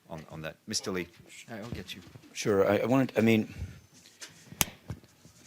on that. Mr. Lee, I'll get you. Sure.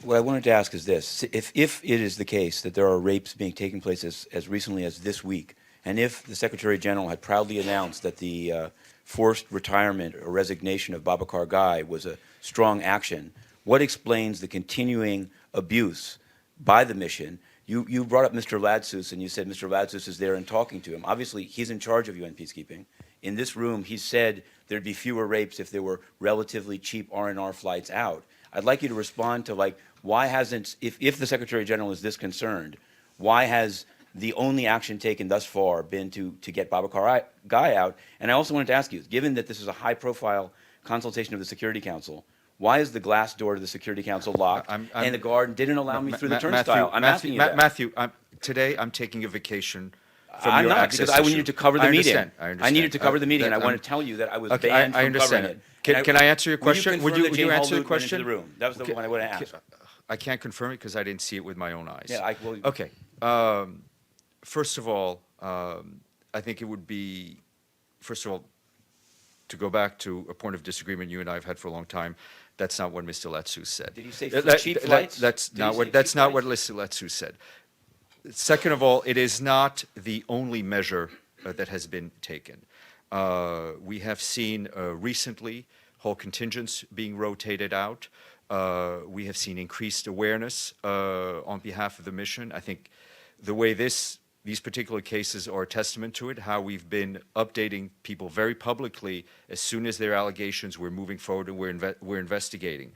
What I wanted to ask is this. If it is the case that there are rapes being taking place as recently as this week, and if the Secretary General had proudly announced that the forced retirement or resignation of Babacar Gaye was a strong action, what explains the continuing abuse by the mission? You brought up Mr. Ladsous, and you said Mr. Ladsous is there and talking to him. Obviously, he's in charge of UN Peacekeeping. In this room, he said there'd be fewer rapes if there were relatively cheap R&R flights out. I'd like you to respond to, like, why hasn't, if the Secretary General is this concerned, why has the only action taken thus far been to get Babacar Gaye out? And I also wanted to ask you, given that this is a high-profile consultation of the Security Council, why is the glass door to the Security Council locked and the guard didn't allow me through the turnstile? I'm asking you that. Matthew, today I'm taking a vacation from I'm your not, access because I needed to cover the meeting. I understand. I needed to cover the meeting, and I want to tell you that I was banned from covering it. Can I answer your question? Would you answer the the question? Into the room? That was the one I wanted to ask. I can't confirm it because I didn't see it with my own eyes. Yeah, I will. Okay. First of all, I think it would be, first of all, to go back to a point of disagreement you and I have had for a long time. That's not what Mr. Ladsous said. Did he say cheap flights? That's not what Mr. Ladsous said. Second of all, it is not the only measure that has been taken. We have seen recently whole contingents being rotated out. We have seen increased awareness on behalf of the mission. I think the way these particular cases are a testament to it, how we've been updating people very publicly as soon as their allegations, we're moving forward and we're investigating.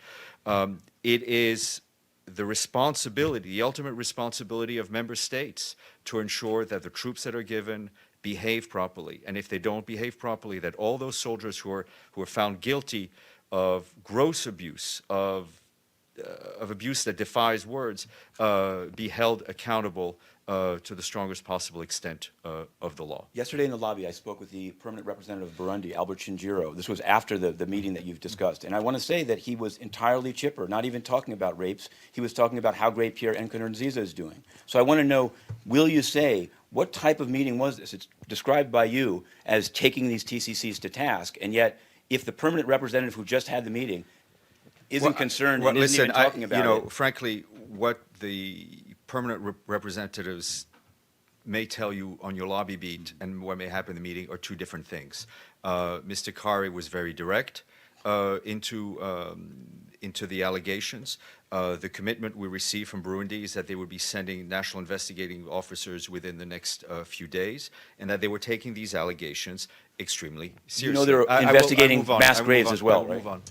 It is the responsibility, the ultimate responsibility of member states to ensure that the troops that are given behave properly. And if they don't behave properly, that all those soldiers who are found guilty of gross abuse, of abuse that defies words, be held accountable to the strongest possible extent of the law. Yesterday in the lobby, I spoke with the permanent representative of Burundi, Albert Shinjiro. This was after the meeting that you've discussed. And I want to say that he was entirely chipper, not even talking about rapes. He was talking about how great Pierre Nkurunziza is doing. So I want to know, will you say, what type of meeting was this? It's described by you as taking these TCCs to task, and yet if the permanent representative who just had the meeting isn't concerned and isn't even talking about it. Frankly, what the permanent representatives may tell you on your lobby beat and what may happen in the meeting are two different things. Mr. Kari was very direct into the allegations. The commitment we received from Burundi is that they would be sending national investigating officers within the next few days, and that they were taking these allegations extremely seriously. You know they're investigating mass graves as well, right? Move on.